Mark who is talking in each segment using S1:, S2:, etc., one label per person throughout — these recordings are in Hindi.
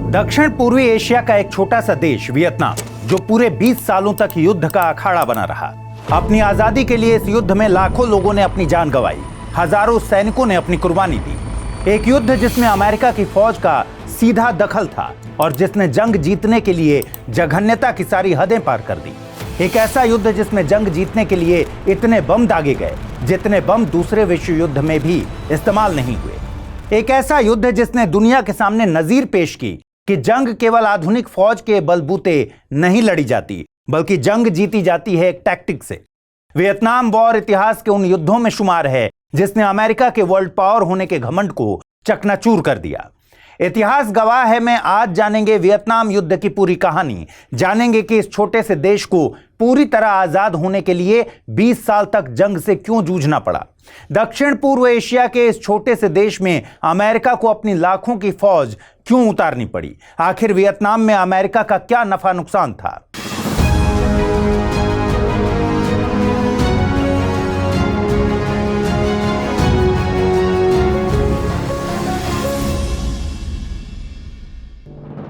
S1: दक्षिण पूर्वी एशिया का एक छोटा सा देश वियतनाम, जो पूरे 20 सालों तक युद्ध का अखाड़ा बना रहा। अपनी आजादी के लिए इस युद्ध में लाखों लोगों ने अपनी जान गंवाई, हजारों सैनिकों ने अपनी कुर्बानी दी। एक युद्ध जिसमें अमेरिका की फौज का सीधा दखल था और जिसने जंग जीतने के लिए जघन्यता की सारी हदें पार कर दी। एक ऐसा युद्ध जिसमें जंग जीतने के लिए इतने बम दागे गए जितने बम दूसरे विश्व युद्ध में भी इस्तेमाल नहीं हुए। एक ऐसा युद्ध जिसने दुनिया के सामने नजीर पेश की कि जंग केवल आधुनिक फौज के बलबूते नहीं लड़ी जाती, बल्कि जंग जीती जाती है एक टैक्टिक से। वियतनाम वॉर इतिहास के उन युद्धों में शुमार है जिसने अमेरिका के वर्ल्ड पावर होने के घमंड को चकनाचूर कर दिया। इतिहास गवाह है में आज जानेंगे वियतनाम युद्ध की पूरी कहानी, जानेंगे कि इस छोटे से देश को पूरी तरह आजाद होने के लिए 20 साल तक जंग से क्यों जूझना पड़ा। दक्षिण पूर्व एशिया के इस छोटे से देश में अमेरिका को अपनी लाखों की फौज क्यों उतारनी पड़ी। आखिर वियतनाम में अमेरिका का क्या नफा नुकसान था।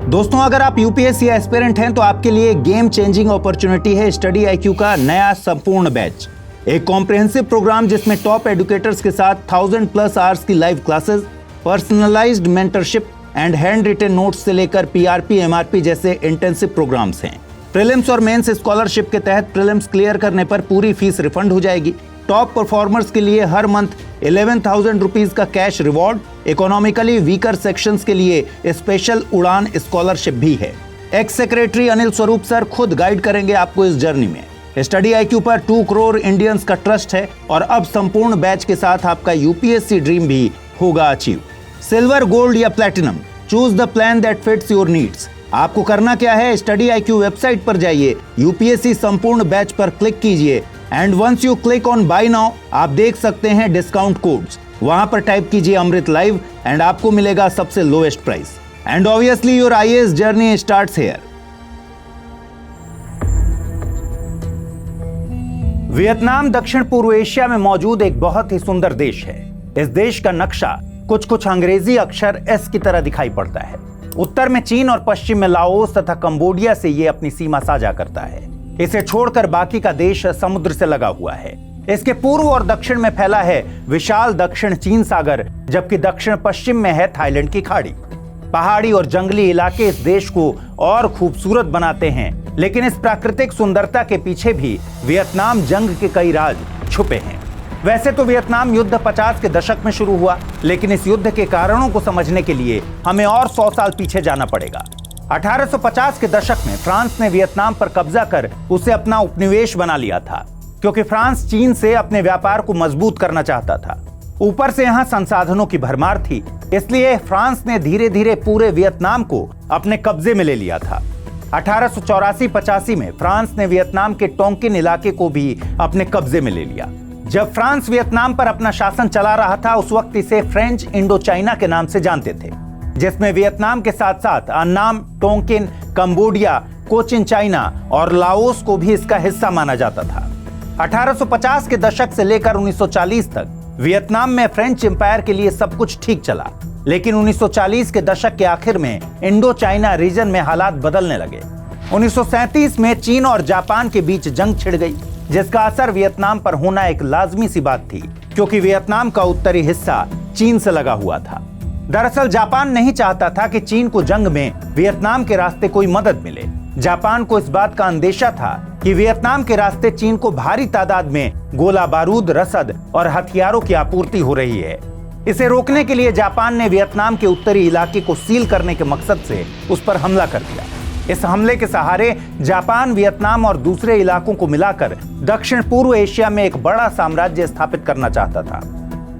S1: दोस्तों, अगर आप यूपीएससी एस्पिरेंट हैं तो आपके लिए गेम चेंजिंग अपॉर्चुनिटी है स्टडी आईक्यू का नया संपूर्ण बैच। एक कॉम्प्रिहेंसिव प्रोग्राम जिसमें टॉप एडुकेटर्स के साथ 1000+ आवर्स की live classes, personalized mentorship and hand written notes से लेकर पीआरपी, एमआरपी जैसे इंटेंसिव प्रोग्राम्स हैं। प्रीलिम्स और मेंस स्कॉलरशिप के तहत प्रीलिम्स क्लियर करने पर पूरी फीस रिफंड हो जाएगी। टॉप परफॉर्मर्स के लिए हर मंथ 11,000 रुपीज का cash reward, economically weaker sections के लिए स्पेशल उड़ान स्कॉलरशिप भी है। X secretary Anil Swarup sir खुद गाइड करेंगे आपको इस जर्नी में। स्टडी आईक्यू पर 2 करोड़ इंडियंस का ट्रस्ट है और अब संपूर्ण बैच के साथ आपका यूपीएससी ड्रीम भी होगा अचीव। सिल्वर, गोल्ड या platinum, choose the plan that fits your needs. आपको करना क्या है, स्टडी आईक्यू वेबसाइट पर जाइए, यूपीएससी संपूर्ण बैच पर क्लिक कीजिए and once you click on buy now आप देख सकते हैं डिस्काउंट कोड्स। वहां पर टाइप कीजिए अमृत लाइव एंड आपको मिलेगा सबसे lowest price. And obviously your IAS journey starts here. Vietnam दक्षिण पूर्व एशिया में मौजूद एक बहुत ही सुंदर देश है। इस देश का नक्शा कुछ अंग्रेजी अक्षर एस की तरह दिखाई पड़ता है। उत्तर में चीन और पश्चिम में लाओस तथा कंबोडिया से ये अपनी सीमा साझा करता है। इसे छोड़कर बाकी का देश समुद्र से लगा हुआ है। इसके पूर्व और दक्षिण में फैला है विशाल दक्षिण चीन सागर, जबकि दक्षिण पश्चिम में है थाईलैंड की खाड़ी। पहाड़ी और जंगली इलाके इस देश को और खूबसूरत बनाते हैं, लेकिन इस प्राकृतिक सुंदरता के पीछे भी वियतनाम जंग के कई राज छुपे हैं। वैसे तो वियतनाम युद्ध 50 के दशक में शुरू हुआ, लेकिन इस युद्ध के कारणों को समझने के लिए हमें और 100 साल पीछे जाना पड़ेगा। 1850 के दशक में फ्रांस ने वियतनाम पर कब्जा कर उसे अपना उपनिवेश बना लिया था, क्योंकि फ्रांस चीन से अपने व्यापार को मजबूत करना चाहता था। ऊपर से यहाँ संसाधनों की भरमार थी, इसलिए फ्रांस ने धीरे धीरे पूरे वियतनाम को अपने कब्जे में ले लिया था। 1884-85 में फ्रांस ने वियतनाम के टोंकिन इलाके को भी अपने कब्जे में ले लिया। जब फ्रांस वियतनाम पर अपना शासन चला रहा था, उस वक्त इसे फ्रेंच इंडो चाइना के नाम से जानते थे, जिसमें वियतनाम के साथ साथ अन्नाम, टोंकिन, कंबोडिया, कोचिन चाइना और लाओस को भी इसका हिस्सा माना जाता था। 1850 के दशक से लेकर 1940 तक वियतनाम में फ्रेंच एम्पायर के लिए सब कुछ ठीक चला, लेकिन 1940 के दशक के आखिर में इंडो चाइना रीजन में हालात बदलने लगे। 1937 में चीन और जापान के बीच जंग छिड़ गई, जिसका असर वियतनाम पर होना एक लाजमी सी बात थी, क्योंकि वियतनाम का उत्तरी हिस्सा चीन से लगा हुआ था। दरअसल जापान नहीं चाहता था कि चीन को जंग में वियतनाम के रास्ते कोई मदद मिले। जापान को इस बात का अंदेशा था कि वियतनाम के रास्ते चीन को भारी तादाद में गोला बारूद, रसद और हथियारों की आपूर्ति हो रही है। इसे रोकने के लिए जापान ने वियतनाम के उत्तरी इलाके को सील करने के मकसद से उस पर हमला कर दिया। इस हमले के सहारे जापान वियतनाम और दूसरे इलाकों को मिलाकर दक्षिण पूर्व एशिया में एक बड़ा साम्राज्य स्थापित करना चाहता था।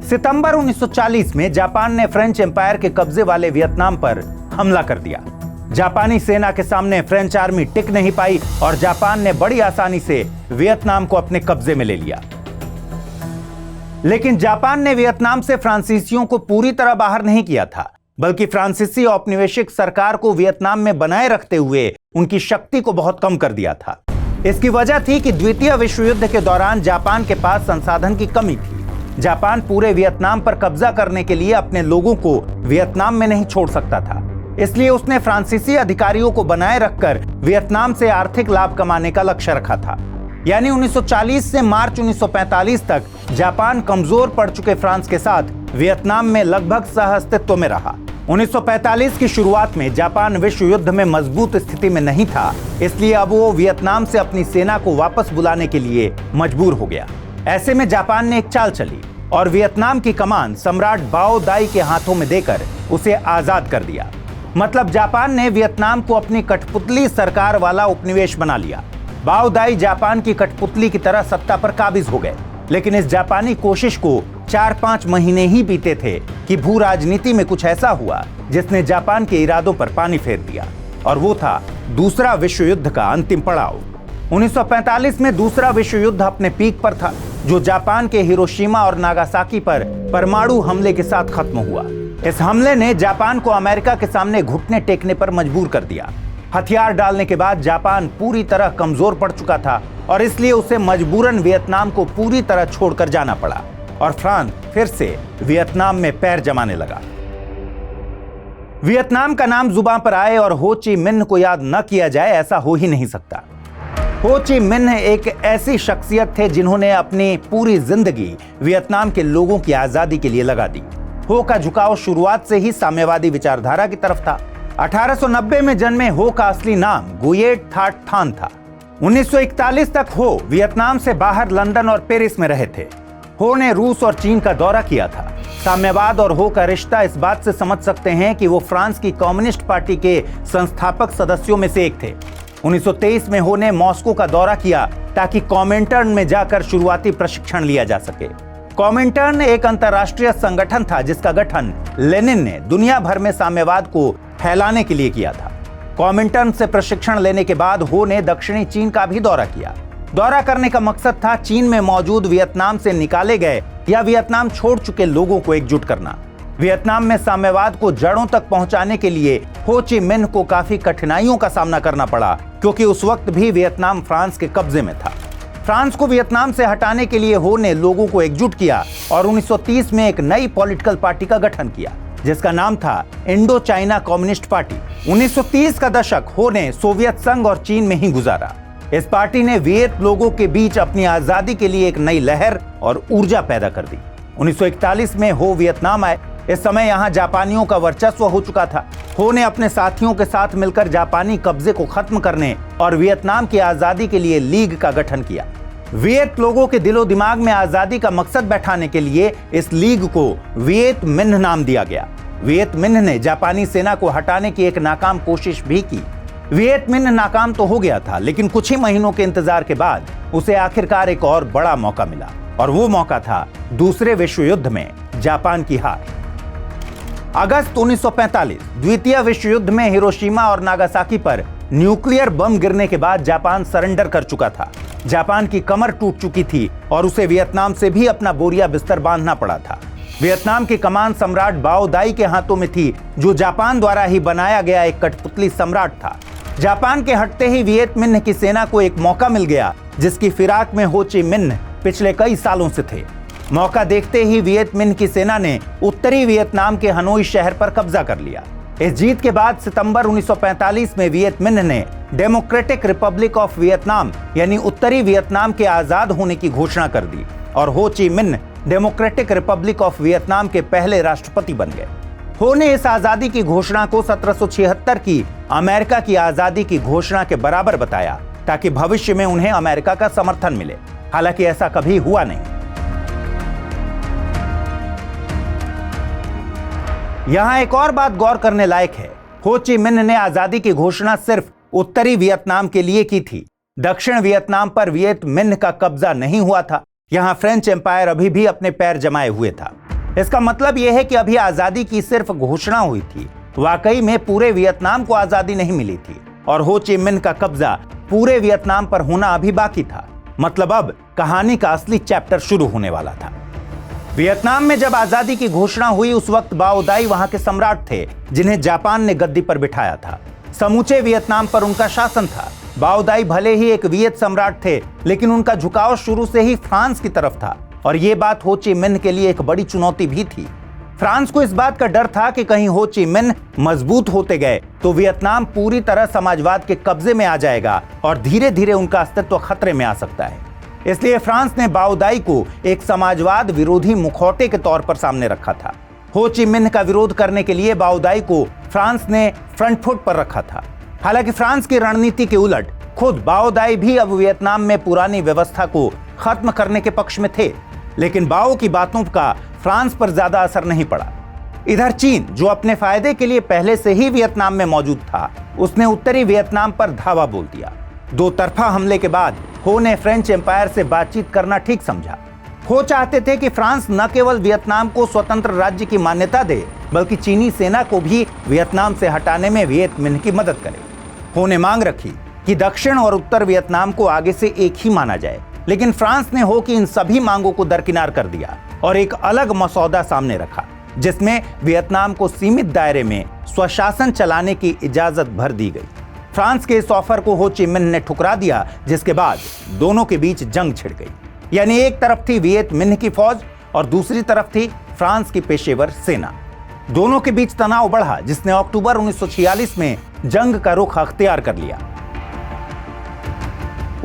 S1: सितंबर 1940 में जापान ने फ्रेंच एम्पायर के कब्जे वाले वियतनाम पर हमला कर दिया। जापानी सेना के सामने फ्रेंच आर्मी टिक नहीं पाई और जापान ने बड़ी आसानी से वियतनाम को अपने कब्जे में ले लिया। लेकिन जापान ने वियतनाम से फ्रांसीसियों को पूरी तरह बाहर नहीं किया था, बल्कि फ्रांसीसी औपनिवेशिक सरकार को वियतनाम में बनाए रखते हुए उनकी शक्ति को बहुत कम कर दिया था। इसकी वजह थी कि द्वितीय विश्व युद्ध के दौरान जापान के पास संसाधन की कमी थी। जापान पूरे वियतनाम पर कब्जा करने के लिए अपने लोगों को वियतनाम में नहीं छोड़ सकता था। इसलिए उसने फ्रांसीसी अधिकारियों को बनाए रखकर वियतनाम से आर्थिक लाभ कमाने का लक्ष्य रखा था। यानी 1940 से मार्च 1945 तक जापान कमजोर पड़ चुके फ्रांस के साथ वियतनाम में लगभग सह अस्तित्व में रहा। 1945 की शुरुआत में जापान विश्व युद्ध में मजबूत स्थिति में नहीं था, इसलिए अब वो वियतनाम से अपनी सेना को वापस बुलाने के लिए मजबूर हो गया। ऐसे में जापान ने एक चाल चली और वियतनाम की कमान सम्राट बाओ दाई के हाथों में देकर उसे आजाद कर दिया। मतलब जापान ने वियतनाम को अपनी कठपुतली सरकार वाला उपनिवेश बना लिया। बाओ दाई जापान की कठपुतली की तरह सत्ता पर काबिज हो गए। लेकिन इस जापानी कोशिश को 4-5 महीने ही बीते थे कि भू राजनीति में कुछ ऐसा हुआ जिसने जापान के इरादों पर पानी फेर दिया, और वो था दूसरा विश्व युद्ध का अंतिम पड़ाव। 1945 में दूसरा विश्व युद्ध अपने पीक पर था, जो जापान के हिरोशिमा और नागासाकी पर परमाणु हमले के साथ खत्म हुआ। इस हमले ने जापान को अमेरिका के सामने घुटने टेकने पर मजबूर कर दिया। हथियार डालने के बाद जापान पूरी तरह कमजोर पड़ चुका था और इसलिए उसे मजबूरन वियतनाम को पूरी तरह छोड़कर जाना पड़ा और फ्रांस फिर से वियतनाम में पैर जमाने लगा। वियतनाम का नाम जुबान पर आए और हो ची मिन्ह को याद न किया जाए, ऐसा हो ही नहीं सकता। हो ची मिन्ह एक ऐसी शख्सियत थे जिन्होंने अपनी पूरी जिंदगी वियतनाम के लोगों की आजादी के लिए लगा दी। हो का झुकाव शुरुआत से ही साम्यवादी विचारधारा की तरफ था। 1890 में जन्मे हो का असली नाम गुयेट थाट थान था। 1941 तक हो वियतनाम से बाहर लंदन और पेरिस में रहे थे। हो ने रूस और चीन का दौरा किया था। साम्यवाद और हो का रिश्ता इस बात से समझ सकते हैं कि वो फ्रांस की कम्युनिस्ट पार्टी के संस्थापक सदस्यों में से एक थे। 1923 में हो ने मॉस्को का दौरा किया ताकि कॉमिंटर्न में जाकर शुरुआती प्रशिक्षण लिया जा सके। कॉमिंटर्न एक अंतर्राष्ट्रीय संगठन था जिसका गठन लेनिन ने दुनिया भर में साम्यवाद को फैलाने के लिए किया था। कॉमिंटर्न से प्रशिक्षण लेने के बाद हो ने दक्षिणी चीन का भी दौरा किया। दौरा करने का मकसद था चीन में मौजूद वियतनाम से निकाले गए या वियतनाम छोड़ चुके लोगों को एकजुट करना। वियतनाम में साम्यवाद को जड़ों तक पहुंचाने के लिए हो ची मिन्ह को काफी कठिनाइयों का सामना करना पड़ा, क्योंकि उस वक्त भी वियतनाम फ्रांस के कब्जे में था। फ्रांस को वियतनाम से हटाने के लिए हो ने लोगों को एकजुट किया और 1930 में एक नई पॉलिटिकल पार्टी का गठन किया जिसका नाम था इंडो चाइना कम्युनिस्ट पार्टी। 1930 का दशक हो ने सोवियत संघ और चीन में ही गुजारा। इस पार्टी ने वियत लोगों के बीच अपनी आजादी के लिए एक नई लहर और ऊर्जा पैदा कर दी। 1941 में हो वियतनाम आए। इस समय यहाँ जापानियों का वर्चस्व हो चुका था। हो ने अपने साथियों के साथ मिलकर जापानी कब्जे को खत्म करने और वियतनाम की आजादी के लिए लीग का गठन किया। वियत लोगों के दिलो दिमाग में आजादी का मकसद बैठाने के लिए इस लीग को वियत मिन्ह नाम दिया गया। वियत मिन्ह ने जापानी सेना को हटाने की एक नाकाम कोशिश भी की। वियत मिन्ह नाकाम तो हो गया था, लेकिन कुछ ही महीनों के इंतजार के बाद उसे आखिरकार एक और बड़ा मौका मिला, और वो मौका था दूसरे विश्व युद्ध में जापान की हार। अगस्त 1945 द्वितीय विश्व युद्ध में हिरोशिमा और नागासाकी पर न्यूक्लियर बम गिरने के बाद जापान सरेंडर कर चुका था। जापान की कमर टूट चुकी थी और उसे वियतनाम से भी अपना बोरिया बिस्तर बांधना पड़ा था। वियतनाम की कमान सम्राट बाओ दाई के हाथों में थी, जो जापान द्वारा ही बनाया गया एक कठपुतली सम्राट था। जापान के हटते ही वियत मिन्ह की सेना को एक मौका मिल गया, जिसकी फिराक में हो ची मिन्ह पिछले कई सालों से थे। मौका देखते ही वियत मिन्ह की सेना ने उत्तरी वियतनाम के हनोई शहर पर कब्जा कर लिया। इस जीत के बाद सितंबर 1945 में वियत मिन्ह ने डेमोक्रेटिक रिपब्लिक ऑफ वियतनाम यानी उत्तरी वियतनाम के आजाद होने की घोषणा कर दी और हो Chi Minh democratic Republic of Vietnam के पहले राष्ट्रपति बन गए। हो ने इस आजादी की घोषणा को 1776 की अमेरिका की आजादी की घोषणा के बराबर बताया, ताकि भविष्य में उन्हें अमेरिका का समर्थन मिले। हालांकि ऐसा कभी हुआ नहीं। यहां एक और बात गौर करने लायक है। हो ची मिन्ह ने आजादी की घोषणा सिर्फ उत्तरी वियतनाम के लिए की थी। दक्षिण वियतनाम पर वियत मिन्ह का कब्जा नहीं हुआ था। यहां फ्रेंच एम्पायर अभी भी अपने पैर जमाए हुए था। इसका मतलब यह है कि अभी आजादी की सिर्फ घोषणा हुई थी, वाकई में पूरे वियतनाम को आजादी नहीं मिली थी और हो ची मिन्ह का कब्जा पूरे वियतनाम पर होना अभी बाकी था। मतलब अब कहानी का असली चैप्टर शुरू होने वाला था। वियतनाम में जब आजादी की घोषणा हुई, उस वक्त बाओ दाई वहां के सम्राट थे, जिन्हें जापान ने गद्दी पर बिठाया था। समूचे वियतनाम पर उनका शासन था। बाओ दाई भले ही एक वियत सम्राट थे, लेकिन उनका झुकाव शुरू से ही फ्रांस की तरफ था और यह बात हो ची मिन्ह के लिए एक बड़ी चुनौती भी थी। फ्रांस को इस बात का डर था कि कहीं हो ची मिन्ह मजबूत होते गए तो वियतनाम पूरी तरह समाजवाद के कब्जे में आ जाएगा और धीरे धीरे उनका अस्तित्व खतरे में आ सकता है। इसलिए फ्रांस ने बाओ दाई को एक समाजवाद विरोधी मुखौटे के तौर पर सामने रखा था। हो ची मिन्ह का विरोध करने के लिए बाओ दाई को फ्रांस ने फ्रंट फुट पर रखा था। हालांकि फ्रांस की रणनीति के उलट खुद बाओ दाई भी अब वियतनाम में पुरानी व्यवस्था को खत्म करने के पक्ष में थे, लेकिन बाओ की बातों का फ्रांस पर ज्यादा असर नहीं पड़ा। इधर चीन, जो अपने फायदे के लिए पहले से ही वियतनाम में मौजूद था, उसने उत्तरी वियतनाम पर धावा बोल दिया। दो तरफा हमले के बाद हो ने फ्रेंच एम्पायर से बातचीत करना ठीक समझा। हो चाहते थे कि फ्रांस न केवल वियतनाम को स्वतंत्र राज्य की मान्यता दे, बल्कि चीनी सेना को भी वियतनाम से हटाने में वियत मिन्ह की मदद करे। हो ने मांग रखी कि दक्षिण और उत्तर वियतनाम को आगे से एक ही माना जाए, लेकिन फ्रांस ने हो की इन सभी मांगों को दरकिनार कर दिया और एक अलग मसौदा सामने रखा, जिसमें वियतनाम को सीमित दायरे में स्वशासन चलाने की इजाजत भर दी गई। फ्रांस के इस ऑफर को हो ची मिन्ह ने ठुकरा दिया, जिसके बाद दोनों के बीच जंग छिड़ गई। यानी एक तरफ थी वियत मिन्ह की फौज और दूसरी तरफ थी फ्रांस की पेशेवर सेना। दोनों के बीच तनाव बढ़ा, जिसने अक्टूबर 1946 में जंग का रुख अख्तियार कर लिया।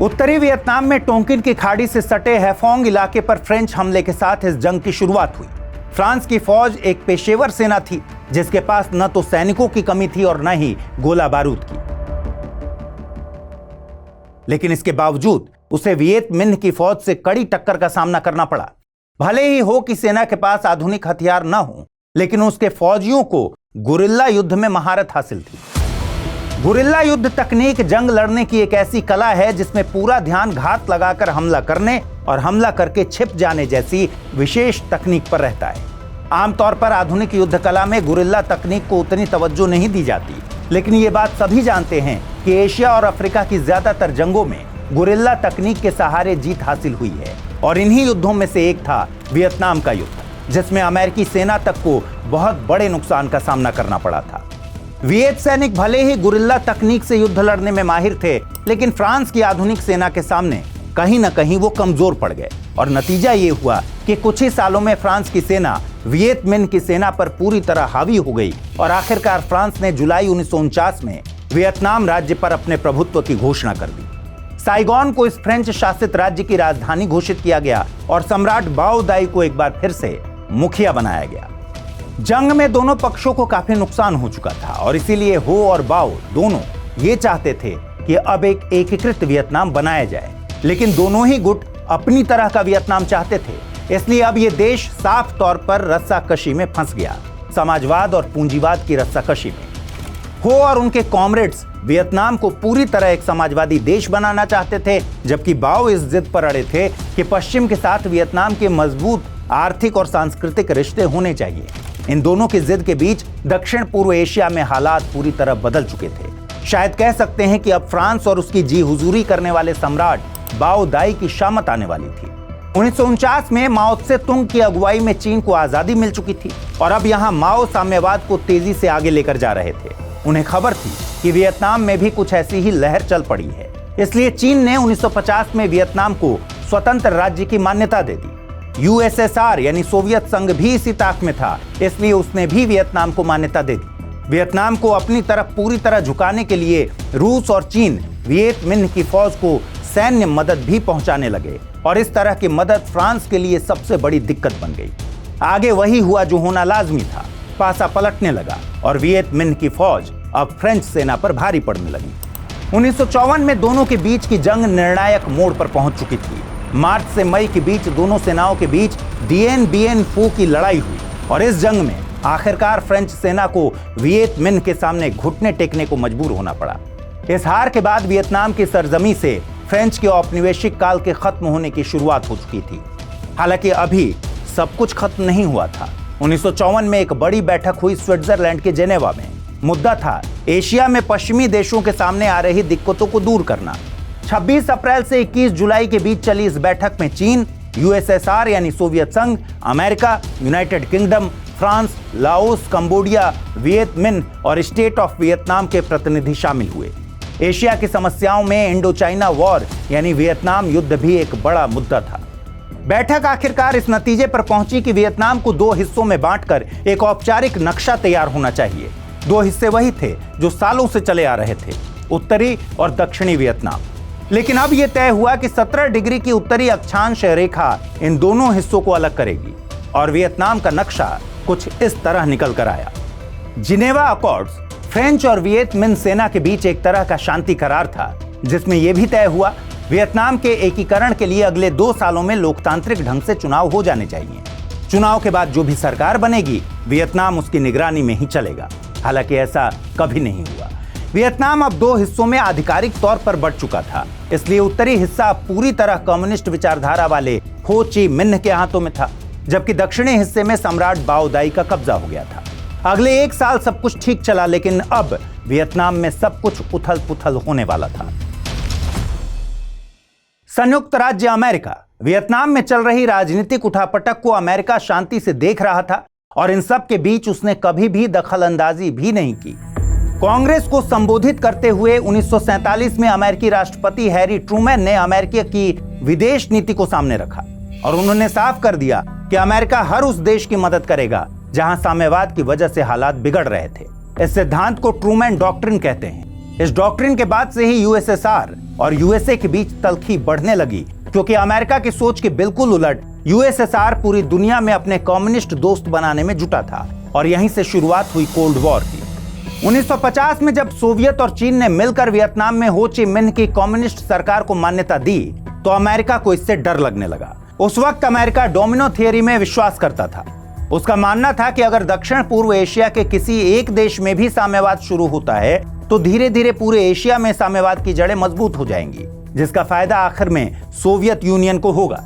S1: उत्तरी वियतनाम में टोंकिन की खाड़ी से सटे हैफोंग इलाके पर फ्रेंच हमले के साथ इस जंग की शुरुआत हुई। फ्रांस की फौज एक पेशेवर सेना थी, जिसके पास न तो सैनिकों की कमी थी और न ही गोला बारूद की। लेकिन इसके बावजूद उसे वियत मिन्ह की फौज से कड़ी टक्कर का सामना करना पड़ा। भले ही हो कि सेना के पास आधुनिक हथियार न हो, लेकिन उसके फौजियों को गुरिल्ला युद्ध में महारत हासिल थी। गुरिल्ला युद्ध तकनीक जंग लड़ने की एक ऐसी कला है जिसमें पूरा ध्यान घात लगाकर हमला करने और हमला करके छिप जाने जैसी विशेष तकनीक पर रहता है। आमतौर पर आधुनिक युद्ध कला में गुरिल्ला तकनीक को उतनी तवज्जो नहीं दी जाती, लेकिन ये बात सभी जानते हैं कि एशिया और अफ्रीका की ज्यादातर जंगों में गुरिल्ला तकनीक के सहारे जीत हासिल हुई है। और इन्हीं युद्धों में से एक था वियतनाम का युद्ध, जिसमें अमेरिकी सेना तक को बहुत बड़े नुकसान का सामना करना पड़ा था। वियत सैनिक भले ही गुरिल्ला तकनीक से युद्ध लड़ने में माहिर थे, लेकिन फ्रांस की आधुनिक सेना के सामने कहीं न कहीं वो कमजोर पड़ गए और नतीजा ये हुआ कि कुछ ही सालों में फ्रांस की सेना वियत मिन्ह की सेना पर पूरी तरह हावी हो गई और आखिरकार फ्रांस ने जुलाई 1949 में वियतनाम राज्य पर अपने प्रभुत्व की घोषणा कर दी। साइगोन को इस फ्रेंच शासित राज्य की राजधानी घोषित किया गया और सम्राट बाओ दाई को एक बार फिर से मुखिया बनाया गया। जंग में दोनों पक्षों को काफी नुकसान हो चुका था और इसीलिए हो और बाओ दोनों ये चाहते थे कि अब एक एकीकृत वियतनाम बनाया जाए, लेकिन दोनों ही गुट अपनी तरह का वियतनाम चाहते थे। इसलिए अब ये देश साफ तौर पर रस्साकशी में फंस गया, समाजवाद और पूंजीवाद की रस्साकशी में। हो और उनके कॉमरेड्स वियतनाम को पूरी तरह एक समाजवादी देश बनाना चाहते थे, जबकि बाओ इस जिद पर अड़े थे कि पश्चिम के साथ वियतनाम के मजबूत आर्थिक और सांस्कृतिक रिश्ते होने चाहिए। इन दोनों की जिद के बीच दक्षिण पूर्व एशिया में हालात पूरी तरह बदल चुके थे। शायद कह सकते हैं कि अब फ्रांस और उसकी जी हुजूरी करने वाले सम्राट बाओ दाई की शामत आने वाली थी। 1949 में माओ त्से तुंग की अगुवाई में चीन को आजादी मिल चुकी थी और अब यहाँ माओ साम्यवाद को तेजी से आगे लेकर जा रहे थे। उन्हें खबर थी कि वियतनाम में भी कुछ ऐसी ही लहर चल पड़ी है, इसलिए चीन ने 1950 में वियतनाम को स्वतंत्र राज्य की मान्यता दे दी। यूएसएसआर यानी सोवियत संघ भी इसी ताक में था, इसलिए उसने भी वियतनाम को मान्यता दे दी। वियतनाम को अपनी तरफ पूरी तरह झुकाने के लिए रूस और चीन वियत मिन्ह की फौज को सैन्य मदद भी पहुंचाने लगे और इस तरह की मदद फ्रांस के लिए सबसे बड़ी दिक्कत बन गई। आगे वही हुआ जो होना लाजमी था, पासा पलटने लगा और वियत मिन्ह की फौज अब फ्रेंच सेना पर भारी पड़ने लगी। 1954 में दोनों के बीच की जंग निर्णायक मोड़ पर पहुंच चुकी थी। मार्च से मई के बीच दोनों सेनाओं के बीच डीएन बीएन फू की लड़ाई हुई और इस जंग में आखिरकार फ्रेंच सेना को वियत मिन्ह के सामने घुटने टेकने को मजबूर होना पड़ा। इस हार के बाद वियतनाम की सरजमी से फ्रेंच के औपनिवेशिक काल के खत्म होने की शुरुआत हो चुकी थी। हालांकि अभी सब कुछ खत्म नहीं हुआ था। 1954 में एक बड़ी बैठक हुई स्विट्जरलैंड के जेनेवा में। मुद्दा था एशिया में पश्चिमी देशों के सामने आ रही दिक्कतों को दूर करना। 26 अप्रैल से 21 जुलाई के बीच चली इस बैठक में चीन, यूएसएसआर यानी सोवियत संघ, America, United Kingdom, France, Laos, Cambodia, Viet Minh और स्टेट ऑफ वियतनाम के प्रतिनिधि शामिल हुए। एशिया की समस्याओं में इंडो चाइना वॉर यानी वियतनाम युद्ध भी एक बड़ा मुद्दा था। बैठक आखिरकार इस नतीजे पर पहुंची कि वियतनाम को 2 हिस्सों में बांटकर एक औपचारिक नक्शा तैयार होना चाहिए। 2 हिस्से वही थे जो सालों से चले आ रहे थे, उत्तरी और दक्षिणी वियतनाम। लेकिन अब यह तय हुआ कि 17 डिग्री की उत्तरी अक्षांश रेखा इन दोनों हिस्सों को अलग करेगी और वियतनाम का नक्शा कुछ इस तरह निकल कर आया। जिनेवा अकॉर्ड्स फ्रेंच और वियत मिन्ह सेना के बीच एक तरह का शांति करार था, जिसमें यह भी तय हुआ वियतनाम के एकीकरण के लिए अगले 2 सालों में लोकतांत्रिक ढंग से चुनाव हो जाने चाहिए। चुनाव के बाद जो भी सरकार बनेगी, वियतनाम उसकी निगरानी में ही चलेगा। हालांकि ऐसा कभी नहीं हुआ। वियतनाम अब 2 हिस्सों में आधिकारिक तौर पर बढ़ चुका था, इसलिए उत्तरी हिस्सा पूरी तरह कम्युनिस्ट विचारधारा वाले हो ची मिन्ह के हाथों में था, जबकि दक्षिणी हिस्से में सम्राट बाओ दाई का कब्जा हो गया था। अगले 1 साल सब कुछ ठीक चला, लेकिन अब वियतनाम में सब कुछ उथल पुथल होने वाला था। संयुक्त राज्य अमेरिका वियतनाम में चल रही राजनीतिक उठापटक को अमेरिका शांति से देख रहा था और इन सब के बीच उसने कभी भी दखलंदाजी भी नहीं की। कांग्रेस को संबोधित करते हुए 1947 में अमेरिकी राष्ट्रपति हैरी ट्रूमैन ने अमेरिका की विदेश नीति को सामने रखा और उन्होंने साफ कर दिया कि अमेरिका हर उस देश की मदद करेगा जहां साम्यवाद की वजह से हालात बिगड़ रहे थे। इस सिद्धांत को ट्रूमैन डॉक्ट्रिन कहते हैं। इस डॉक्ट्रिन के बाद से ही यूएसएसआर और यूएसए के बीच तल्खी बढ़ने लगी, क्योंकि अमेरिका की सोच के बिल्कुल उलट यूएसएसआर पूरी दुनिया में अपने कम्युनिस्ट दोस्त बनाने में जुटा था और यहीं से शुरुआत हुई कोल्ड वॉर की। 1950 में जब सोवियत और चीन ने मिलकर वियतनाम में हो ची मिन्ह की कम्युनिस्ट सरकार को मान्यता दी, तो अमेरिका को इससे डर लगने लगा। उस वक्त अमेरिका डोमिनो थियरी में विश्वास करता था। उसका मानना था कि अगर दक्षिण पूर्व एशिया के किसी एक देश में भी साम्यवाद शुरू होता है तो धीरे धीरे पूरे एशिया में साम्यवाद की जड़ें मजबूत हो जाएंगी, जिसका फायदा आखिर में सोवियत यूनियन को होगा।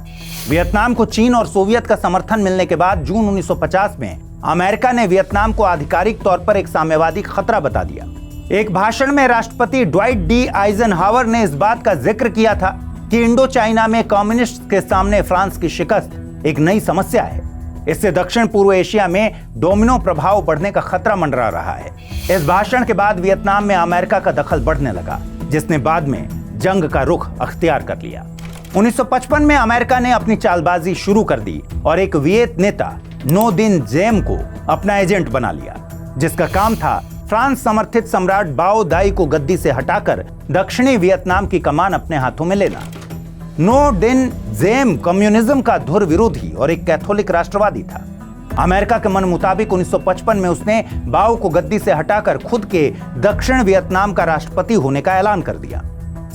S1: वियतनाम को चीन और सोवियत का समर्थन मिलने के बाद जून 1950 में अमेरिका ने वियतनाम को आधिकारिक तौर पर एक साम्यवादी खतरा बता दिया। एक भाषण में राष्ट्रपति ड्वाइट डी आइजनहावर ने इस बात का जिक्र किया था कि इंडो चाइना में कम्युनिस्ट के सामने फ्रांस की शिकस्त एक नई समस्या है। इससे दक्षिण पूर्व एशिया में डोमिनो प्रभाव बढ़ने का खतरा मंडरा रहा है। इस भाषण के बाद वियतनाम में अमेरिका का दखल बढ़ने लगा, जिसने बाद में जंग का रुख अख्तियार कर लिया। 1955 में अमेरिका ने अपनी चालबाजी शुरू कर दी और एक वियत नेता नो दिन जेम को अपना एजेंट बना लिया, जिसका काम था फ्रांस समर्थित सम्राट बाओ दाई को गद्दी से हटाकर दक्षिणी वियतनाम की कमान अपने हाथों में लेना। नो दिन जेम कम्युनिज्म का धुर विरोधी और एक कैथोलिक राष्ट्रवादी था। अमेरिका के मन मुताबिक 1955 में उसने बाओ को गद्दी से हटाकर खुद के दक्षिण वियतनाम का राष्ट्रपति होने का ऐलान कर दिया।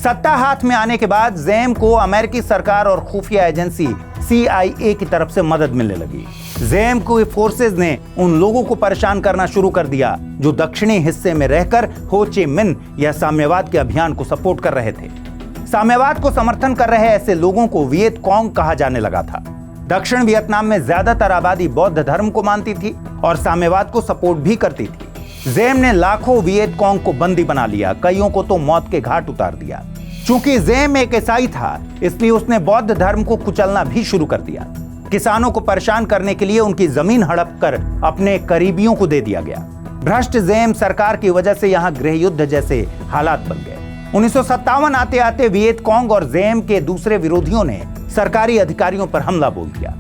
S1: सत्ता हाथ में आने के बाद जेम को अमेरिकी सरकार और खुफिया एजेंसी CIA की तरफ से मदद मिलने लगी। जेम को फोर्सेज ने उन लोगों को परेशान करना शुरू कर दिया जो दक्षिणी हिस्से में रहकर हो ची मिन्ह या साम्यवाद के अभियान को सपोर्ट कर रहे थे। साम्यवाद को समर्थन कर रहे ऐसे लोगों को वियत कॉन्ग कहा जाने लगा था। दक्षिण वियतनाम में ज्यादातर आबादी बौद्ध धर्म को मानती थी और साम्यवाद को सपोर्ट भी करती थी। जेम ने लाखों वियत कॉन्ग को बंदी बना लिया, कईयों को तो मौत के घाट उतार दिया। चूंकि जेम एक ईसाई था, इसलिए उसने बौद्ध धर्म को कुचलना भी शुरू कर दिया। किसानों को परेशान करने के लिए उनकी जमीन हड़प कर अपने करीबियों को दे दिया गया। भ्रष्ट जेम सरकार की वजह से यहाँ गृह युद्ध जैसे हालात बन गए। 1957 आते आते वियत कॉन्ग और जेम के दूसरे विरोधियों ने सरकारी अधिकारियों पर हमला बोल दिया।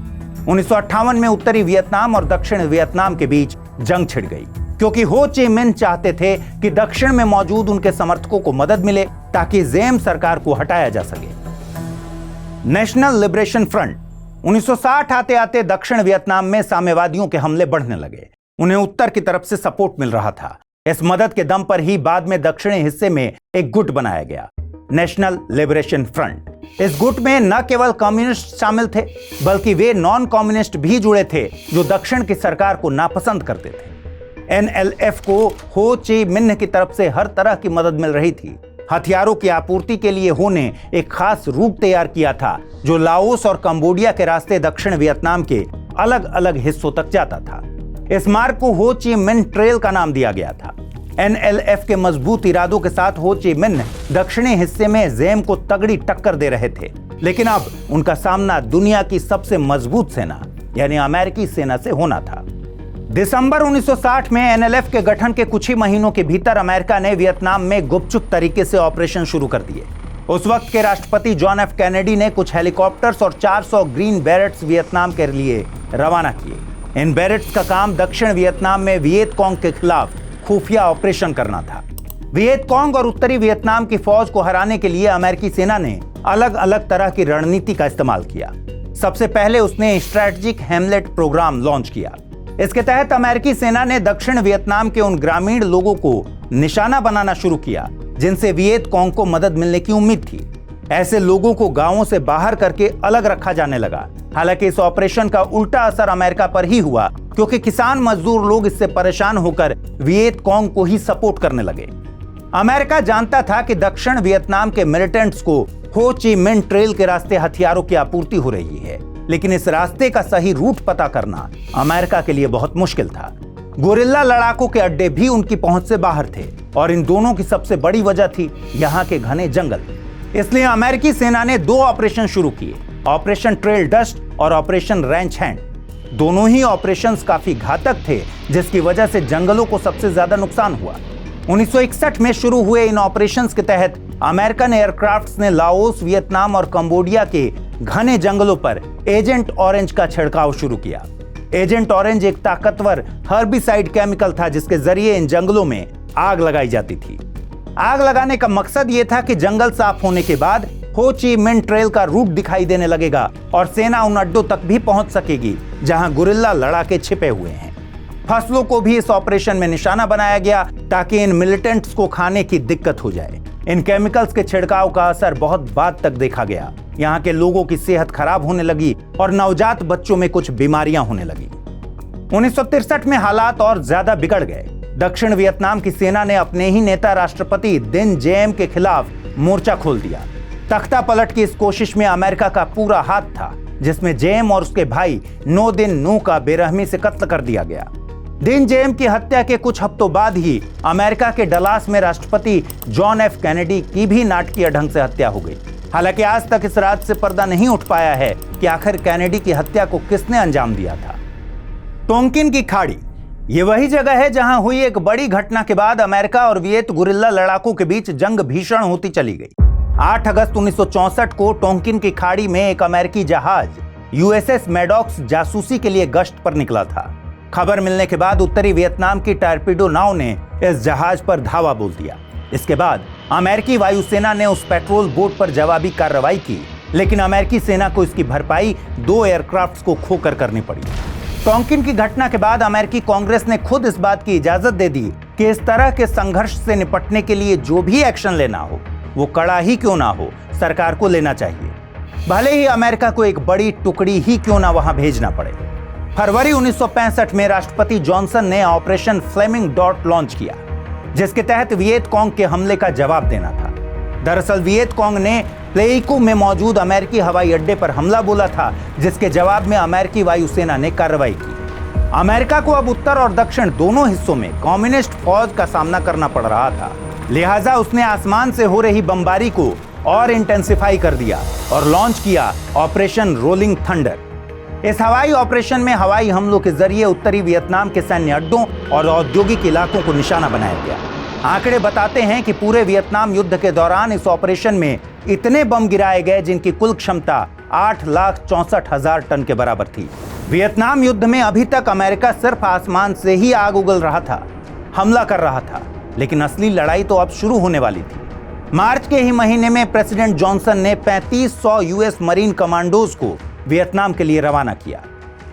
S1: 1958 में उत्तरी वियतनाम और दक्षिण वियतनाम के बीच जंग छिड़ गई, क्योंकि हो ची मिन्ह चाहते थे कि दक्षिण में मौजूद उनके समर्थकों को मदद मिले ताकि जेम सरकार को हटाया जा सके। नेशनल लिबरेशन फ्रंट 1960 आते आते दक्षिण वियतनाम में साम्यवादियों के हमले बढ़ने लगे। उन्हें उत्तर की तरफ से सपोर्ट मिल रहा था। इस मदद के दम पर ही बाद में दक्षिणी हिस्से में एक गुट बनाया गया, नेशनल लिबरेशन फ्रंट। इस गुट में न केवल कम्युनिस्ट शामिल थे, बल्कि वे नॉन कम्युनिस्ट भी जुड़े थे जो दक्षिण की सरकार को नापसंद करते थे। NLF को हो ची मिन्ह की तरफ से हर तरह की मदद मिल रही थी। हथियारों की आपूर्ति के लिए हो ने एक खास रूट तैयार किया था जो लाओस और कंबोडिया के रास्ते दक्षिण वियतनाम के अलग अलग हिस्सों तक जाता था। इस मार्ग को हो ची मिन्ह ट्रेल का नाम दिया गया था। NLF के मजबूत इरादों के साथ हो ची मिन्ह दक्षिणी हिस्से में जेम को तगड़ी टक्कर दे रहे थे, लेकिन अब उनका सामना दुनिया की सबसे मजबूत सेना यानी अमेरिकी सेना से होना था। दिसंबर 1960 में NLF के गठन के कुछ ही महीनों के भीतर अमेरिका ने वियतनाम में गुपचुप तरीके से ऑपरेशन शुरू कर दिए। उस वक्त के राष्ट्रपति जॉन एफ कैनेडी ने कुछ हेलीकॉप्टर्स और 400 ग्रीन बैरेट्स वियतनाम के लिए रवाना किए। इन बैरेट्स का काम दक्षिण वियतनाम में वियत कॉन्ग के खिलाफ खुफिया ऑपरेशन करना था। वियत कॉन्ग और उत्तरी वियतनाम की फौज को हराने के लिए अमेरिकी सेना ने अलग अलग तरह की रणनीति का इस्तेमाल किया। सबसे पहले उसने स्ट्रैटेजिक हेमलेट प्रोग्राम लॉन्च किया। इसके तहत अमेरिकी सेना ने दक्षिण वियतनाम के उन ग्रामीण लोगों को निशाना बनाना शुरू किया जिनसे वियत कॉन्ग को मदद मिलने की उम्मीद थी। ऐसे लोगों को गांवों से बाहर करके अलग रखा जाने लगा। हालांकि इस ऑपरेशन का उल्टा असर अमेरिका पर ही हुआ, क्योंकि किसान मजदूर लोग इससे परेशान होकर वियत कॉन्ग को ही सपोर्ट करने लगे। अमेरिका जानता था कि दक्षिण वियतनाम के मिलिटेंट्स को हो ची मिन्ह ट्रेल के रास्ते हथियारों की आपूर्ति हो रही है, लेकिन इस रास्ते का सही रूट पता करना अमेरिका के लिए बहुत मुश्किल था। गोरिल्ला लड़ाकों के अड्डे भी उनकी पहुंच से बाहर थे और इन दोनों की सबसे बड़ी वजह थी यहाँ के घने जंगल। इसलिए अमेरिकी सेना ने 2 ऑपरेशन शुरू किए, ऑपरेशन ट्रेल डस्ट और ऑपरेशन रैंच हैंड। दोनों ही ऑपरेशंस काफी घातक थे, जिसकी वजह से जंगलों को सबसे ज्यादा नुकसान हुआ। 1961 में शुरू हुए इन ऑपरेशंस के तहत अमेरिकन एयरक्राफ्ट्स ने लाओस, वियतनाम और कंबोडिया के घने जंगलों पर एजेंट ऑरेंज का छिड़काव शुरू किया। एजेंट ऑरेंज एक ताकतवर हर्बिसाइड केमिकल था जिसके जरिए इन जंगलों में आग लगाई जाती थी। आग लगाने का मकसद ये था कि जंगल साफ होने के बाद हो ची मिन्ह ट्रेल का रूट दिखाई देने लगेगा और सेना उन अड्डों तक भी पहुंच सकेगी जहां गुरिल्ला लड़ाके छिपे हुए हैं। फसलों को भी इस ऑपरेशन में निशाना बनाया गया ताकि इन मिलिटेंट्स को खाने की दिक्कत हो जाए। इन केमिकल्स के छिड़काव का असर बहुत बाद तक देखा गया। यहाँ के लोगों की सेहत खराब होने लगी और नवजात बच्चों में कुछ बीमारियां होने लगी। 1963 में हालात और ज्यादा बिगड़ गए। दक्षिण वियतनाम की सेना ने अपने ही नेता राष्ट्रपति दिन जेम के खिलाफ मोर्चा खोल दिया। तख्ता पलट की इस कोशिश में अमेरिका का पूरा हाथ था, जिसमें जेम और उसके भाई नो दिन नू का बेरहमी से कत्ल कर दिया गया। दिन जेम की हत्या के कुछ हफ्तों बाद ही अमेरिका के डलास में राष्ट्रपति जॉन एफ कैनेडी की भी नाटकीय ढंग से हत्या हो गई। हालांकि आज तक इस राज से पर्दा नहीं उठ पाया है कि आखिर कैनेडी की हत्या को किसने अंजाम दिया था। टोंकिन की खाड़ी ये वही जगह है जहां हुई एक बड़ी घटना के बाद अमेरिका और वियत गुरिल्ला लड़ाकों के बीच जंग भीषण होती चली गई। 8 अगस्त 1964 को टोंकिन की खाड़ी में एक अमेरिकी जहाज यूएसएस मैडॉक्स जासूसी के लिए गश्त पर निकला था। खबर मिलने के बाद उत्तरी वियतनाम की टारपीडो नाव ने इस जहाज पर धावा बोल दिया। इसके बाद अमेरिकी वायुसेना ने उस पेट्रोल बोट पर जवाबी कार्रवाई की, लेकिन अमेरिकी सेना को इसकी भरपाई 2 एयरक्राफ्ट्स को खोकर करनी पड़ी। टोंकिन की घटना के बाद अमेरिकी कांग्रेस ने खुद इस बात की इजाजत दे दी कि इस तरह के संघर्ष से निपटने के लिए जो भी एक्शन लेना हो, वो कड़ा ही क्यों ना हो, सरकार को लेना चाहिए, भले ही अमेरिका को एक बड़ी टुकड़ी ही क्यों ना वहां भेजना पड़े। फरवरी 1965 में राष्ट्रपति जॉनसन ने ऑपरेशन फ्लेमिंग डॉट लॉन्च किया, जिसके तहत वियत कॉन्ग के हमले का जवाब देना था। दरअसल वियत कॉन्ग ने प्लेइको में मौजूद अमेरिकी हवाई अड्डे पर हमला बोला था, जिसके जवाब में अमेरिकी वायुसेना ने कार्रवाई की। अमेरिका को अब उत्तर और दक्षिण दोनों हिस्सों में कम्युनिस्ट फौज का सामना करना पड़ रहा था, लिहाजा उसने आसमान से हो रही बमबारी को और इंटेंसिफाई कर दिया और लॉन्च किया ऑपरेशन रोलिंग थंडर। इस हवाई ऑपरेशन में हवाई हमलों के जरिए उत्तरी वियतनाम के सैन्य अड्डों और औद्योगिक इलाकों को निशाना बनाया गया। आंकड़े बताते हैं कि पूरे वियतनाम युद्ध के दौरान इस ऑपरेशन में इतने बम गिराए गए जिनकी कुल क्षमता 8,64,000 टन के बराबर थी। वियतनाम युद्ध में अभी तक अमेरिका सिर्फ आसमान से ही आग उगल रहा था, हमला कर रहा था, लेकिन असली लड़ाई तो अब शुरू होने वाली थी। मार्च के ही महीने में प्रेसिडेंट जॉनसन ने 3500 यूएस मरीन कमांडोज को वियतनाम के लिए रवाना किया।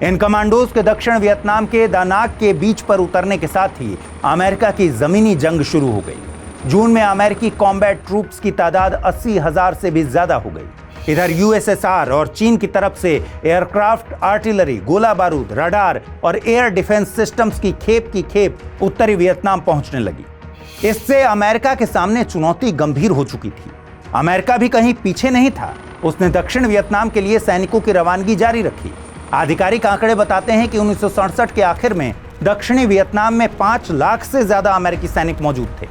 S1: इन कमांडोज के दक्षिण वियतनाम के दानाक के बीच पर उतरने के साथ ही अमेरिका की जमीनी जंग शुरू हो गई। जून में अमेरिकी कॉम्बैट ट्रूप्स की तादाद 80,000 से भी ज्यादा हो गई। इधर यूएसएसआर और चीन की तरफ से एयरक्राफ्ट, आर्टिलरी, गोला बारूद, रडार और एयर डिफेंस सिस्टम्स की खेप उत्तरी वियतनाम पहुंचने लगी। इससे अमेरिका के सामने चुनौती गंभीर हो चुकी थी। अमेरिका भी कहीं पीछे नहीं था, उसने दक्षिण वियतनाम के लिए सैनिकों की रवानगी जारी रखी। आधिकारिक आंकड़े बताते हैं कि 1967 के आखिर में दक्षिणी वियतनाम में 5 लाख से ज्यादा अमेरिकी सैनिक मौजूद थे।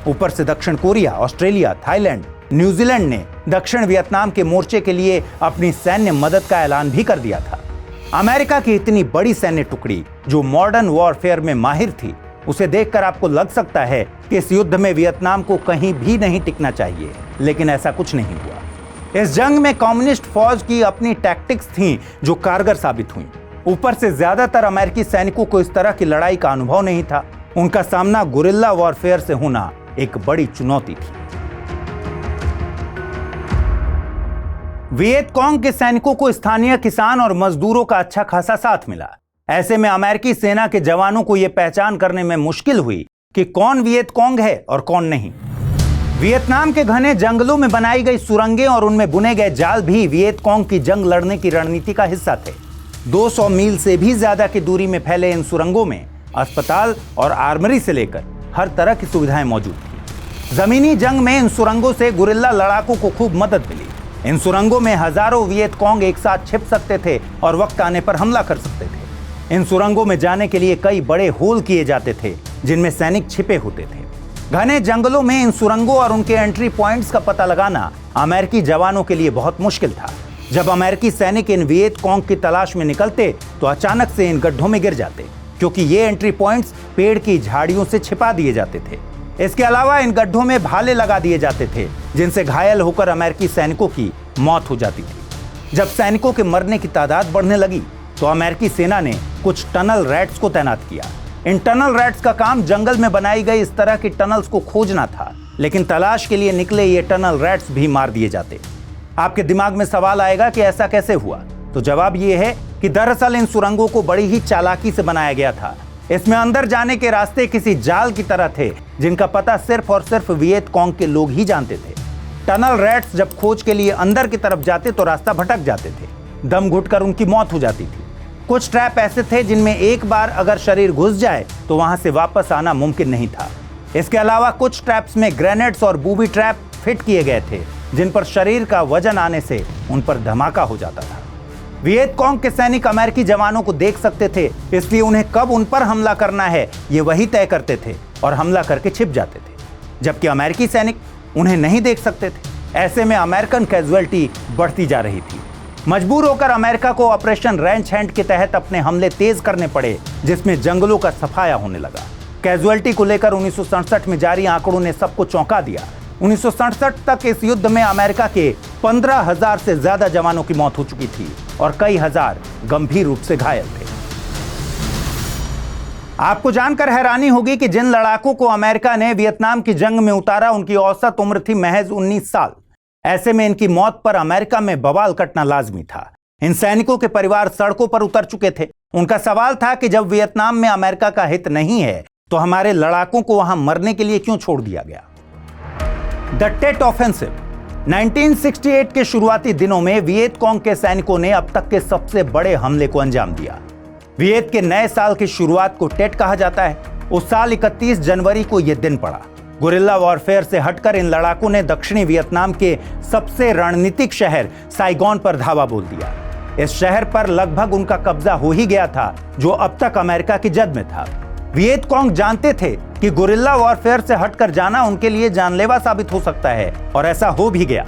S1: ऊपर से दक्षिण कोरिया, ऑस्ट्रेलिया, थाईलैंड, न्यूजीलैंड ने दक्षिण वियतनाम के मोर्चे के लिए अपनी सैन्य मदद का ऐलान भी कर दिया था। अमेरिका की इतनी बड़ी सैन्य टुकड़ी जो मॉडर्न वॉरफेयर में माहिर थी, उसे देखकर आपको लग सकता है कि इस युद्ध में वियतनाम को कहीं भी नहीं टिकना चाहिए, लेकिन ऐसा कुछ नहीं हुआ। इस जंग में कम्युनिस्ट फौज की अपनी टैक्टिक्स थीं जो कारगर साबित हुई। ऊपर से ज्यादातर अमेरिकी सैनिकों को इस तरह की लड़ाई का अनुभव नहीं था। उनका सामना गुरिल्ला वॉरफेयर से होना एक बड़ी चुनौती थी। वियत कांग के सैनिकों को स्थानीय किसान और मजदूरों का अच्छा खासा साथ मिला। ऐसे में अमेरिकी सेना के जवानों को यह पहचान करने में मुश्किल हुई कि कौन वियत कांग है और कौन नहीं। वियतनाम के घने जंगलों में बनाई गई सुरंगें और उनमें बुने गए जाल भी वियत कांग की जंग लड़ने की रणनीति का हिस्सा थे। 200 मील से भी ज्यादा की दूरी में फैले इन सुरंगों में अस्पताल और आर्मरी से लेकर हर तरह की सुविधाएं मौजूद थी। जमीनी जंग में इन सुरंगों से गुरिल्ला लड़ाकों को खूब मदद मिली। इन सुरंगों में हजारों वियत कांग एक साथ छिप सकते थे और वक्त आने पर हमला कर सकते थे। इन सुरंगों में जाने के लिए कई बड़े होल किए जाते थे जिनमें सैनिक छिपे होते थे। घने जंगलों में इन सुरंगों और उनके एंट्री पॉइंट्स का पता लगाना अमेरिकी जवानों के लिए बहुत मुश्किल था। जब अमेरिकी सैनिक इन वियत कांग की तलाश में निकलते तो अचानक से इन गड्ढों में गिर जाते, क्योंकि ये एंट्री पॉइंट्स पेड़ की झाड़ियों से छिपा दिए जाते थे। इसके अलावा इन गड्ढों में भाले लगा दिए जाते थे जिनसे घायल होकर अमेरिकी सैनिकों की मौत हो जाती थी। जब सैनिकों के मरने की तादाद बढ़ने लगी तो अमेरिकी सेना ने कुछ टनल रैट्स को तैनात किया। इन टनल रैट्स का काम जंगल में बनाई गई इस तरह की टनल्स को खोजना था, लेकिन तलाश के लिए निकले ये टनल रैट्स भी मार दिए जाते। आपके दिमाग में सवाल आएगा कि ऐसा कैसे हुआ? तो जवाब ये है कि दरअसल इन सुरंगों को बड़ी ही चालाकी से बनाया गया था। इसमें अंदर जाने के रास्ते किसी जाल की तरह थे जिनका पता सिर्फ और सिर्फ वियत कांग के लोग ही जानते थे। टनल रैट्स जब खोज के लिए अंदर की तरफ जाते तो रास्ता भटक जाते थे, दम घुटकर उनकी मौत हो जाती थी। कुछ ट्रैप ऐसे थे जिनमें एक बार अगर शरीर घुस जाए तो वहां से वापस आना मुमकिन नहीं था। इसके अलावा कुछ ट्रैप्स में ग्रेनेड्स और बूबी ट्रैप फिट किए गए थे जिन पर शरीर का वजन आने से उन पर धमाका हो जाता था। वियत कांग के सैनिक अमेरिकी जवानों को देख सकते थे, इसलिए उन्हें कब उन पर हमला करना है ये वही तय करते थे और हमला करके छिप जाते थे, जबकि अमेरिकी सैनिक उन्हें नहीं देख सकते थे। ऐसे में अमेरिकन कैजुअलिटी बढ़ती जा रही थी। मजबूर होकर अमेरिका को ऑपरेशन रैंच हैंड के तहत अपने हमले तेज करने पड़े, जिसमें जंगलों का सफाया होने लगा। कैजुअलिटी को लेकर 1967 में जारी आंकड़ों ने सबको चौंका दिया। 1967 तक इस युद्ध में अमेरिका के 15,000 से ज्यादा जवानों की मौत हो चुकी थी और कई हजार गंभीर रूप से घायल थे। आपको जानकर हैरानी होगी कि जिन लड़ाकों को अमेरिका ने वियतनाम की जंग में उतारा उनकी औसत उम्र थी महज 19 साल। ऐसे में इनकी मौत पर अमेरिका में बवाल कटना लाजमी था। इन सैनिकों के परिवार सड़कों पर उतर चुके थे। उनका सवाल था कि जब वियतनाम में अमेरिका का हित नहीं है तो हमारे लड़ाकों को वहां मरने के लिए क्यों छोड़ दिया गया? द टेट ऑफेंसिव 1968 के शुरुआती दिनों में वियत कांग के सैनिकों ने अब तक के सबसे बड़े हमले को अंजाम दिया। वियत के नए साल की शुरुआत को टेट कहा जाता है। उस साल 31 जनवरी को यह दिन पड़ा। गुरिल्ला वॉरफेयर से हटकर इन लड़ाकों ने दक्षिणी वियतनाम के सबसे रणनीतिक शहर साइगोन पर धावा बोल दिया। इस शहर पर लगभग उनका कब्जा हो ही गया था जो अब तक अमेरिका की जद में था। वियत कांग जानते थे कि गुरिल्ला वॉरफेयर से हटकर जाना उनके लिए जानलेवा साबित हो सकता है और ऐसा हो भी गया।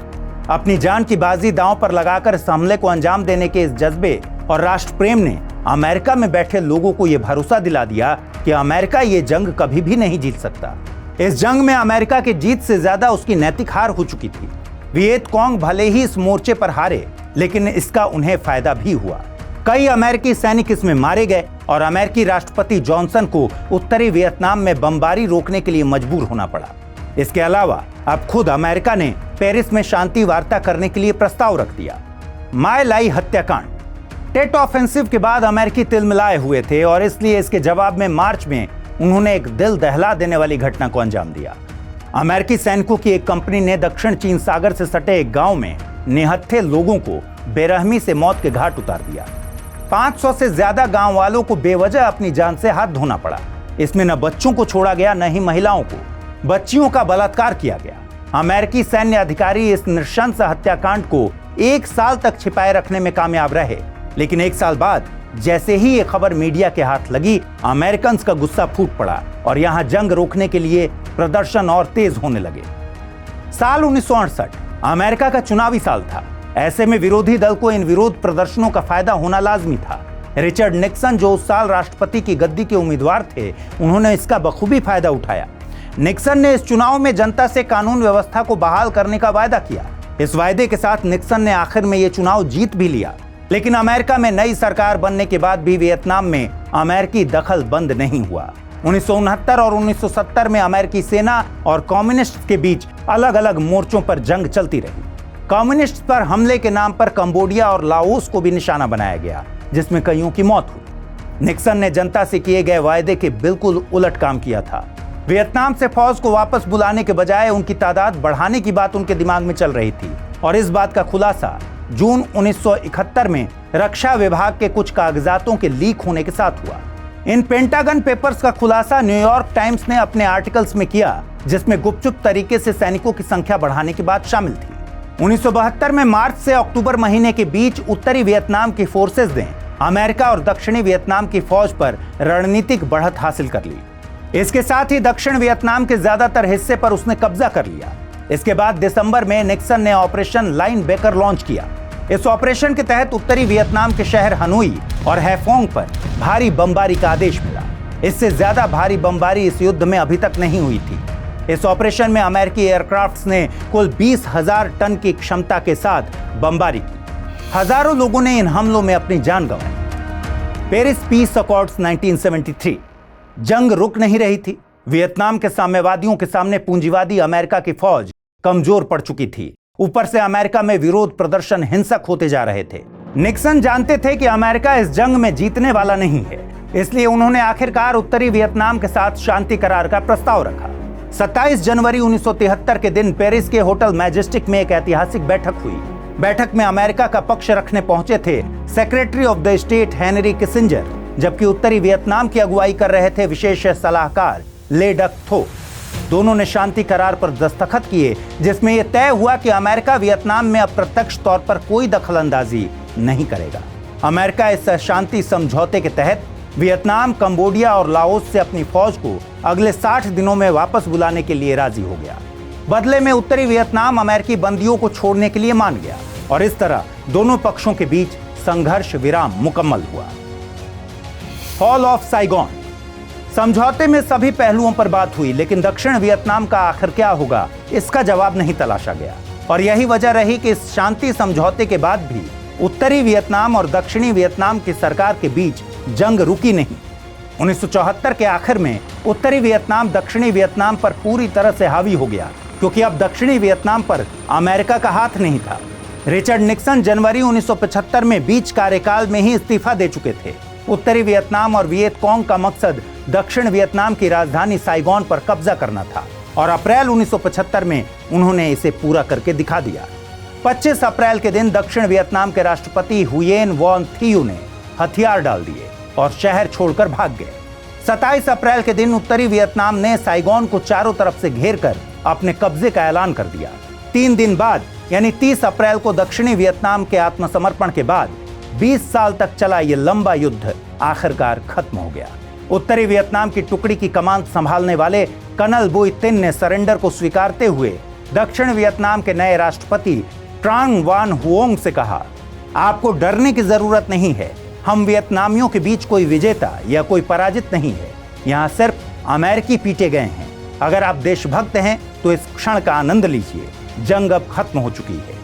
S1: अपनी जान की बाजी दांव पर लगाकर इस हमले को अंजाम देने के इस जज्बे और राष्ट्र प्रेम ने अमेरिका में बैठे लोगों को यह भरोसा दिला दिया कि अमेरिका ये जंग कभी भी नहीं जीत सकता। इस जंग में अमेरिका की जीत से ज्यादा उसकी नैतिक हार हो चुकी थी। वियत कांग भले ही इस मोर्चे पर हारे, लेकिन इसका उन्हें फायदा भी हुआ। कई अमेरिकी सैनिक इसमें मारे गए और अमेरिकी राष्ट्रपति जॉनसन को उत्तरी वियतनाम में बमबारी रोकने के लिए मजबूर होना पड़ा। इसके अलावा अब खुद अमेरिका ने पेरिस में शांति वार्ता करने के लिए प्रस्ताव रख दिया। माय लाई हत्याकांड। टेट ऑफेंसिव के बाद अमेरिकी तिलमिलाए हुए थे और इसलिए इसके जवाब में मार्च में उन्होंने एक दिल दहला देने वाली घटना को अंजाम दिया। अमेरिकी सैनिकों की एक कंपनी ने दक्षिण चीन सागर से सटे एक गांव में निहत्थे लोगों को बेरहमी से मौत के घाट उतार दिया। 500 से ज्यादा गांव वालों को बेवजह अपनी जान से हाथ धोना पड़ा। इसमें न बच्चों को छोड़ा गया न ही महिलाओं को। बच्चियों का बलात्कार किया गया। अमेरिकी सैन्य अधिकारी इस नृशंस हत्याकांड को 1 साल तक छिपाए रखने में कामयाब रहे, लेकिन 1 साल बाद जैसे ही ये खबर मीडिया के हाथ लगी, अमेरिकन का गुस्सा फूट पड़ा और यहां जंग रोकने के लिए प्रदर्शन और तेज होने लगे। साल 1968 अमेरिका का चुनावी साल था। ऐसे में विरोधी दल को इन विरोध प्रदर्शनों का फायदा होना लाजमी था। रिचर्ड निक्सन जो उस साल राष्ट्रपति की गद्दी के उम्मीदवार थे, उन्होंने इसका बखूबी फायदा उठाया। निक्सन ने इस चुनाव में जनता से कानून व्यवस्था को बहाल करने का वायदा किया। इस वायदे के साथ निक्सन ने आखिर में ये चुनाव जीत भी लिया। लेकिन अमेरिका में नई सरकार बनने के बाद भी वियतनाम में अमेरिकी दखल बंद नहीं हुआ। 1969 और 1970 में अमेरिकी सेना और कम्युनिस्ट के बीच अलग अलग मोर्चों पर जंग चलती रही। कम्युनिस्ट पर हमले के नाम पर कंबोडिया और लाओस को भी निशाना बनाया गया, जिसमें कईयों की मौत हुई। निक्सन ने जनता से किए गए वायदे के बिल्कुल उलट काम किया था। वियतनाम से फौज को वापस बुलाने के बजाय उनकी तादाद बढ़ाने की बात उनके दिमाग में चल रही थी, और इस बात का खुलासा जून 1971 में रक्षा विभाग के कुछ कागजातों के लीक होने के साथ हुआ। इन पेंटागन पेपर्स का खुलासा न्यूयॉर्क टाइम्स ने अपने आर्टिकल्स में किया, जिसमें गुपचुप तरीके से सैनिकों की संख्या बढ़ाने की बात शामिल थी। 1972 में मार्च से अक्टूबर महीने के बीच उत्तरी वियतनाम की फोर्सेस ने अमेरिका और दक्षिणी वियतनाम की फौज पर रणनीतिक बढ़त हासिल कर ली। इसके साथ ही दक्षिण वियतनाम के ज्यादातर हिस्से पर उसने कब्जा कर लिया। इसके बाद दिसंबर में निक्सन ने ऑपरेशन लाइन बेकर लॉन्च किया। इस ऑपरेशन के तहत उत्तरी वियतनाम के शहर हनोई और हैफोंग पर भारी बमबारी का आदेश मिला। इससे ज्यादा भारी बमबारी इस युद्ध में अभी तक नहीं हुई थी। इस ऑपरेशन में अमेरिकी एयरक्राफ्ट्स ने कुल 20,000 टन की क्षमता के साथ बमबारी की। हजारों लोगों ने इन हमलों में अपनी जान गंवाई। Paris peace accords 1973। जंग रुक नहीं रही थी। वियतनाम के साम्यवादियों के सामने पूंजीवादी अमेरिका की फौज कमजोर पड़ चुकी थी। ऊपर से अमेरिका में विरोध प्रदर्शन हिंसक होते जा रहे थे। निक्सन जानते थे कि अमेरिका इस जंग में जीतने वाला नहीं है, इसलिए उन्होंने आखिरकार उत्तरी वियतनाम के साथ शांति करार का प्रस्ताव रखा। 27 जनवरी 1973 के दिन पेरिस के होटल मैजेस्टिक में एक ऐतिहासिक बैठक हुई। बैठक में अमेरिका का पक्ष रखने पहुंचे थे secretary of the state Henry Kissinger, जबकि उत्तरी वियतनाम की अगुवाई कर रहे थे विशेष सलाहकार ले डक थो। दोनों ने शांति करार पर दस्तखत किए, जिसमें यह तय हुआ कि अमेरिका वियतनाम में अप्रत्यक्ष तौर पर कोई दखलंदाजी नहीं करेगा। अमेरिका इस शांति समझौते के तहत वियतनाम, कंबोडिया और लाओस से अपनी फौज को अगले 60 दिनों में वापस बुलाने के लिए राजी हो गया। बदले में उत्तरी वियतनाम अमेरिकी बंदियों को छोड़ने के लिए मान गया, और इस तरह दोनों पक्षों के बीच संघर्ष विराम मुकम्मल हुआ। Fall of Saigon. समझौते में सभी पहलुओं पर बात हुई, लेकिन दक्षिण वियतनाम का आखिर क्या होगा, इसका जवाब नहीं तलाशा गया। और यही वजह रही कि इस शांति समझौते के बाद भी उत्तरी वियतनाम और दक्षिणी वियतनाम की सरकार के बीच जंग रुकी नहीं। 1974 के आखिर में उत्तरी वियतनाम दक्षिणी वियतनाम पर पूरी तरह से हावी हो गया, क्योंकि अब दक्षिणी वियतनाम पर अमेरिका का हाथ नहीं था। रिचर्ड निक्सन जनवरी 1975 में बीच कार्यकाल में ही इस्तीफा दे चुके थे। उत्तरी वियतनाम और वियतकोंग का मकसद दक्षिण वियतनाम की राजधानी साइगोन पर कब्जा करना था, और अप्रैल 1975 में उन्होंने इसे पूरा करके दिखा दिया। 25 अप्रैल के दिन दक्षिण वियतनाम के राष्ट्रपति हुयेन वॉन थियू ने हथियार डाल दिए और शहर छोड़कर भाग गए। 27 अप्रैल के दिन उत्तरी वियतनाम ने साइगोन को चारों तरफ से घेरकर अपने कब्जे का ऐलान कर दिया। 3 दिन बाद यानी 30 अप्रैल को दक्षिणी वियतनाम के आत्मसमर्पण के बाद 20 साल तक चला ये लंबा युद्ध आखिरकार खत्म हो गया। उत्तरी वियतनाम की टुकड़ी की कमान संभालने वाले कर्नल बुय तिन ने सरेंडर को स्वीकारते हुए दक्षिण वियतनाम के नए राष्ट्रपति ट्रांग वान हुओंग से कहा, आपको डरने की जरूरत नहीं है। हम वियतनामियों के बीच कोई विजेता या कोई पराजित नहीं है। यहाँ सिर्फ अमेरिकी पीटे गए हैं। अगर आप देशभक्त हैं तो इस क्षण का आनंद लीजिए। जंग अब खत्म हो चुकी है।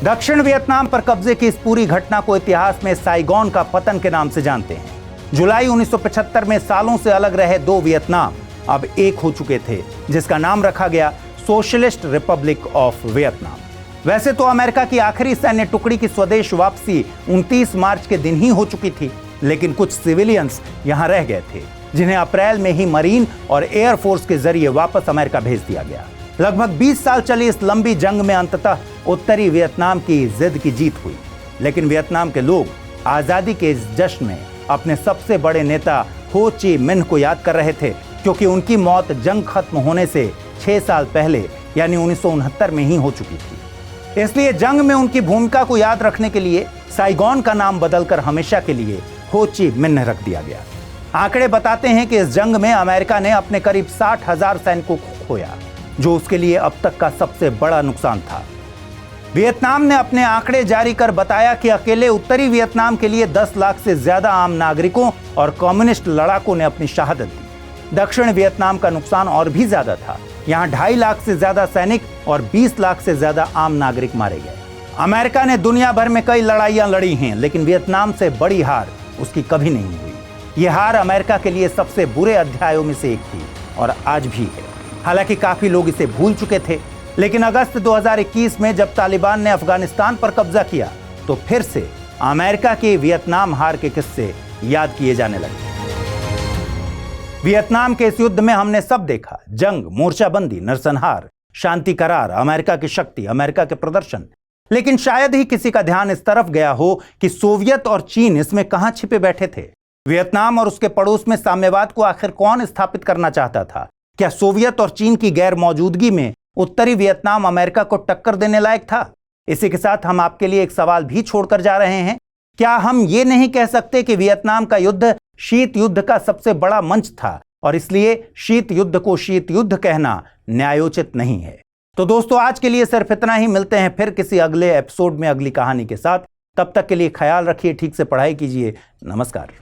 S1: दक्षिण वियतनाम पर कब्जे की इस पूरी घटना को इतिहास में साइगोन का पतन के नाम से जानते हैं। जुलाई 1975 में सालों से अलग रहे दो वियतनाम अब एक हो चुके थे, जिसका नाम रखा गया सोशलिस्ट रिपब्लिक ऑफ वियतनाम। वैसे तो अमेरिका की आखिरी सैन्य टुकड़ी की स्वदेश वापसी 29 मार्च के दिन ही हो चुकी थी, लेकिन कुछ सिविलियंस यहां रह गए थे, जिन्हें अप्रैल में ही मरीन और एयरफोर्स के जरिए वापस अमेरिका भेज दिया गया। लगभग 20 साल चली इस लंबी जंग में अंततः उत्तरी वियतनाम की जिद की जीत हुई, लेकिन वियतनाम के लोग आजादी के इस जश्न में अपने सबसे बड़े नेता हो ची मिन्ह को याद कर रहे थे, क्योंकि उनकी मौत जंग खत्म होने से 6 साल पहले यानी 1969 में ही हो चुकी थी। इसलिए जंग में उनकी भूमिका को याद रखने के लिए साइगोन का नाम बदलकर हमेशा के लिए हो ची मिन्ह रख दिया गया। आंकड़े बताते हैं कि इस जंग में अमेरिका ने अपने करीब 60,000 सैनिकों को खोया, जो उसके लिए अब तक का सबसे बड़ा नुकसान था। वियतनाम ने अपने आंकड़े जारी कर बताया कि अकेले उत्तरी वियतनाम के लिए 10 लाख से ज्यादा आम नागरिकों और कम्युनिस्ट लड़ाकों ने अपनी शहादत दी। दक्षिण वियतनाम का नुकसान और भी ज्यादा था। यहां 2.5 लाख से ज्यादा सैनिक और 20 लाख से ज्यादा आम नागरिक मारे गए। अमेरिका ने दुनिया भर में कई लड़ाइयां लड़ी हैं, लेकिन वियतनाम से बड़ी हार उसकी कभी नहीं हुई। यह हार अमेरिका के लिए सबसे बुरे अध्यायों में से एक थी और आज भी है। हालांकि काफी लोग इसे भूल चुके थे, लेकिन अगस्त 2021 में जब तालिबान ने अफगानिस्तान पर कब्जा किया तो फिर से अमेरिका की वियतनाम हार के किस्से याद किए जाने लगे। वियतनाम के इस युद्ध में हमने सब देखा, जंग, मोर्चाबंदी, नरसंहार, शांति करार, अमेरिका की शक्ति, अमेरिका के प्रदर्शन। लेकिन शायद ही किसी का ध्यान इस तरफ गया हो कि सोवियत और चीन इसमें कहां छिपे बैठे थे। वियतनाम और उसके पड़ोस में साम्यवाद को आखिर कौन स्थापित करना चाहता था? क्या सोवियत और चीन की गैर मौजूदगी में उत्तरी वियतनाम अमेरिका को टक्कर देने लायक था? इसी के साथ हम आपके लिए एक सवाल भी छोड़कर जा रहे हैं। क्या हम ये नहीं कह सकते कि वियतनाम का युद्ध शीत युद्ध का सबसे बड़ा मंच था और इसलिए शीत युद्ध को शीत युद्ध कहना न्यायोचित नहीं है? तो दोस्तों, आज के लिए सिर्फ इतना ही। मिलते हैं फिर किसी अगले एपिसोड में अगली कहानी के साथ। तब तक के लिए ख्याल रखिए, ठीक से पढ़ाई कीजिए। नमस्कार।